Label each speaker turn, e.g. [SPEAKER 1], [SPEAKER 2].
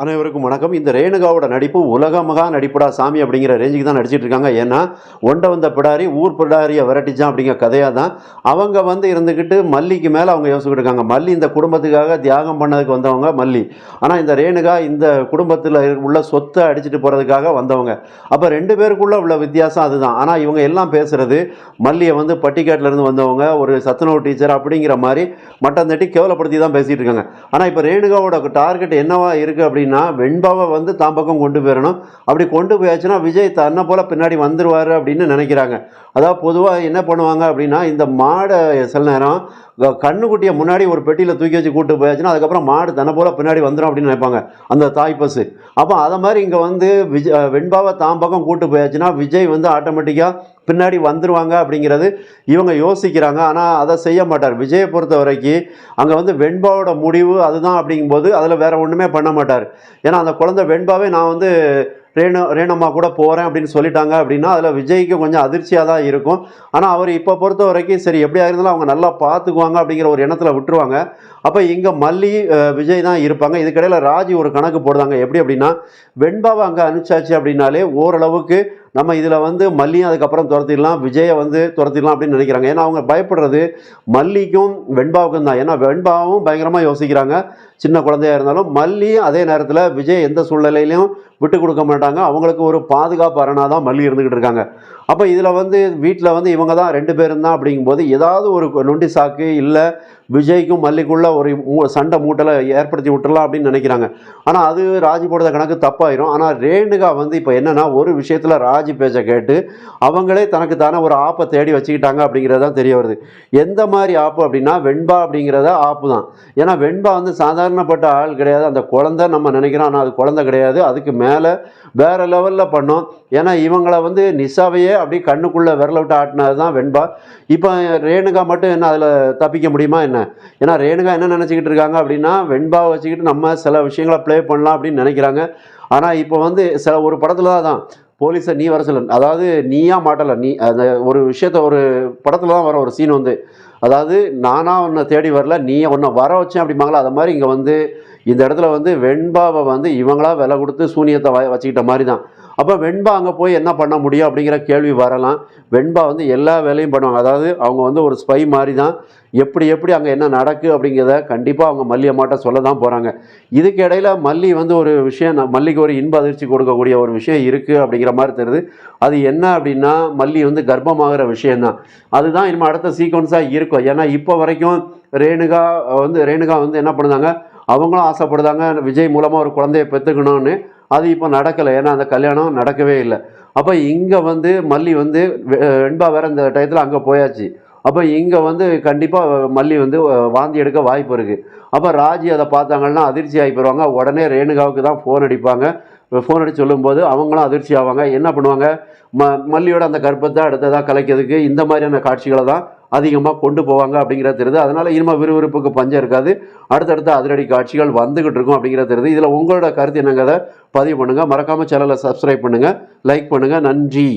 [SPEAKER 1] அனைவருக்கும் வணக்கம். இந்த ரேணுகாவோட நடிப்பு உலக மகா நடிப்புடா சாமி அப்படிங்கிற ரேஞ்சுக்கு தான் நடிச்சிட்டு இருக்காங்க. ஏன்னா ஒண்ட வந்த பிடாரி ஊர் பிடாரியை விரட்டிச்சான் அப்படிங்கிற கதையாக தான் அவங்க இருந்துக்கிட்டு மல்லிக்கு மேலே அவங்க யோசிச்சுக்கிட்டு இருக்காங்க. மல்லி இந்த குடும்பத்துக்காக தியாகம் பண்ணதுக்கு வந்தவங்க மல்லி. ஆனால் இந்த ரேணுகா இந்த குடும்பத்தில் உள்ள சொத்தை அடிச்சுட்டு போகிறதுக்காக வந்தவங்க. அப்போ ரெண்டு பேருக்குள்ள உள்ள வித்தியாசம் அதுதான். ஆனால் இவங்க எல்லாம் பேசுகிறது மல்லியை பட்டிக்காட்டிலேருந்து வந்தவங்க ஒரு சத்துணவு டீச்சர் அப்படிங்கிற மாதிரி மட்டம் தட்டி கேவலப்படுத்தி தான் பேசிகிட்டு இருக்காங்க. ஆனால் இப்போ ரேணுகாவோட டார்கெட் என்னவா இருக்குது அப்படின்னா வெண்பாவை தாம் பக்கம் கொண்டு போயிடணும். அப்படி கொண்டு போயாச்சுன்னா விஜய் தன்னை போல பின்னாடி வந்துருவாரு அப்படின்னு நினைக்கிறாங்க. அதாவது பொதுவாக என்ன பண்ணுவாங்க அப்படின்னா, இந்த மாடை சில நேரம் கண்ணுக்குட்டியை முன்னாடி ஒரு பெட்டியில் தூக்கி வச்சு கூட்டு போயாச்சுன்னா அதுக்கப்புறம் மாடு தன்னை போல பின்னாடி வந்துடும் அப்படின்னு நினைப்பாங்க அந்த தாய் பசு. அப்போ அதை மாதிரி இங்கே வெண்பாவை தாம் பக்கம் கூட்டு போயாச்சுன்னா விஜய் ஆட்டோமேட்டிக்காக பின்னாடி வந்துடுவாங்க அப்படிங்கிறது இவங்க யோசிக்கிறாங்க. ஆனால் அதை செய்ய மாட்டார். விஜயை பொறுத்த வரைக்கும் அங்கே வெண்பாவோட முடிவு அதுதான் அப்படிங்கும்போது அதில் வேற ஒன்றுமே பண்ண மாட்டார். ஏன்னா அந்த குழந்தை வெண்பாவே நான் ரேணம்மா கூட போகிறேன் அப்படின்னு சொல்லிட்டாங்க அப்படின்னா அதில் விஜய்க்கு கொஞ்சம் அதிர்ச்சியாக தான் இருக்கும். ஆனால் அவர் இப்போ பொறுத்த வரைக்கும் சரி எப்படியா இருந்தாலும் அவங்க நல்லா பார்த்துக்குவாங்க அப்படிங்கிற ஒரு எண்ணத்தில் விட்டுருவாங்க. அப்போ இங்கே மல்லி விஜய் தான் இருப்பாங்க. இதுக்கிடையில் ராஜி ஒரு கணக்கு போடுறாங்க. எப்படி அப்படின்னா, வெண்பாவை அங்கே அனுப்பிச்சாச்சு அப்படின்னாலே ஓரளவுக்கு நம்ம இதில் மல்லியும் அதுக்கப்புறம் துரத்திடலாம், விஜயை துரத்திடலாம் அப்படின்னு நினைக்கிறாங்க. ஏன்னா அவங்க பயப்படுறது மல்லிக்கும் வெண்பாவுக்கும் தான். ஏன்னா வெண்பாவும் பயங்கரமாக யோசிக்கிறாங்க சின்ன குழந்தையாக இருந்தாலும். மல்லியும் அதே நேரத்தில் விஜய் எந்த சூழ்நிலையிலையும் விட்டு கொடுக்க மாட்டாங்க. அவங்களுக்கு ஒரு பாதுகாப்பு அரணாக தான் மல்லி இருந்துக்கிட்டு இருக்காங்க. அப்போ இதில் வீட்டில் இவங்க தான் ரெண்டு பேரும் தான் அப்படிங்கும்போது ஏதாவது ஒரு நொண்டி சாக்கு இல்லை விஜய்க்கும் மல்லிக்குள்ள ஒரு சண்டை மூட்டலை ஏற்படுத்தி விட்டுறலாம் அப்படின்னு நினைக்கிறாங்க. ஆனால் அது ராஜி போடுற கணக்கு தப்பாயிரும். ஆனால் ரேணுகா இப்போ என்னென்னா ஒரு விஷயத்தில் ராஜி பேச்சை கேட்டு அவங்களே தனக்கு தானே ஒரு ஆப்பை தேடி வச்சுக்கிட்டாங்க அப்படிங்கிறதான் தெரிய வருது. எந்த மாதிரி ஆப்பு அப்படின்னா வெண்பா அப்படிங்கிறத ஆப்பு தான். ஏன்னா வெண்பா சாதாரணப்பட்ட ஆள் கிடையாது. அந்த குழந்தை நம்ம நினைக்கிறோம், ஆனால் அது குழந்தை கிடையாது. அதுக்கு மேலே வேறு லெவலில் பண்ணோம். ஏன்னா இவங்களை நிஷாவையே அப்படி கண்ணுக்குள்ளே விரல விட்டு ஆட்டினது தான் வெண்பா. இப்போ ரேணுகா மட்டும் என்ன அதில் தப்பிக்க முடியுமா என்ன? ஏன்னா ரேணுகா என்ன நினச்சிக்கிட்டு இருக்காங்க அப்படின்னா, வெண்பாவை வச்சுக்கிட்டு நம்ம சில விஷயங்களை ப்ளே பண்ணலாம் அப்படின்னு நினைக்கிறாங்க. ஆனால் இப்போ சில ஒரு படத்தில் தான் போலீஸை நீ வர சொல்ல, அதாவது நீயா மாட்டலை, நீ அந்த ஒரு விஷயத்த ஒரு படத்தில் தான் வர ஒரு சீன் அதாவது நானாக உன்னை தேடி வரல, நீ உன்னை வர வச்சேன் அப்படிம்பாங்களா. அது மாதிரி இங்கே இந்த இடத்துல வெண்பாவை இவங்களா விலை கொடுத்து சூனியத்தை வச்சுக்கிட்ட மாதிரி தான். அப்போ வெண்பா அங்கே போய் என்ன பண்ண முடியும் அப்படிங்கிற கேள்வி வரலாம். வெண்பா எல்லா வேலையும் பண்ணுவாங்க. அதாவது அவங்க ஒரு ஸ்பை மாதிரி தான். எப்படி அங்கே என்ன நடக்குது அப்படிங்கிறத கண்டிப்பாக அவங்க மல்லி அம்மாட்ட சொல்ல தான் போகிறாங்க. இதுக்கு இடையில் மல்லி ஒரு விஷயம், மல்லிக்கு ஒரு இன்ப அதிர்ச்சி கொடுக்கக்கூடிய ஒரு விஷயம் இருக்குது அப்படிங்கிற மாதிரி தெரியுது. அது என்ன அப்படின்னா, மல்லி கர்ப்பமாகிற விஷயந்தான். அதுதான் இனிமேல் அடுத்த சீக்வன்ஸாக இருக்கும். ஏன்னா இப்போ வரைக்கும் ரேணுகா என்ன பண்ணுதாங்க, அவங்களும் ஆசைப்படுதாங்க விஜய் மூலமாக ஒரு குழந்தைய பெற்றுக்கணும்னு. அது இப்போ நடக்கலை. ஏன்னா அந்த கல்யாணம் நடக்கவே இல்லை. அப்போ இங்கே மல்லி வெண்பா வேறு இந்த டயத்தில் அங்கே போயாச்சு. அப்போ இங்கே கண்டிப்பாக மல்லி வாந்தி எடுக்க வாய்ப்பு இருக்குது. அப்போ ராஜி அதை பார்த்தாங்கன்னா அதிர்ச்சி ஆகி போயிடுவாங்க. உடனே ரேணுகாவுக்கு தான் ஃபோன் அடிப்பாங்க. ஃபோன் அடித்து சொல்லும்போது அவங்களும் அதிர்ச்சி ஆவாங்க. என்ன பண்ணுவாங்க, மல்லியோட அந்த கர்ப்பத்தை அடுத்ததாக கலைக்கிறதுக்கு இந்த மாதிரியான காட்சிகளை தான் அதிகமாக கொண்டு போவாங்க அப்படிங்கிறது தெரியுது. அதனால் இனிமேல் விறுவிறுப்புக்கு பஞ்சம் இருக்காது. அடுத்தடுத்த அதிரடி காட்சிகள் வந்துக்கிட்டு இருக்கும் அப்படிங்கிறது தெரியுது. இதில் உங்களோட கருத்து என்னங்கிறத பதிவு பண்ணுங்கள். மறக்காமல் சேனலை சப்ஸ்கிரைப் பண்ணுங்கள், லைக் பண்ணுங்கள். நன்றி.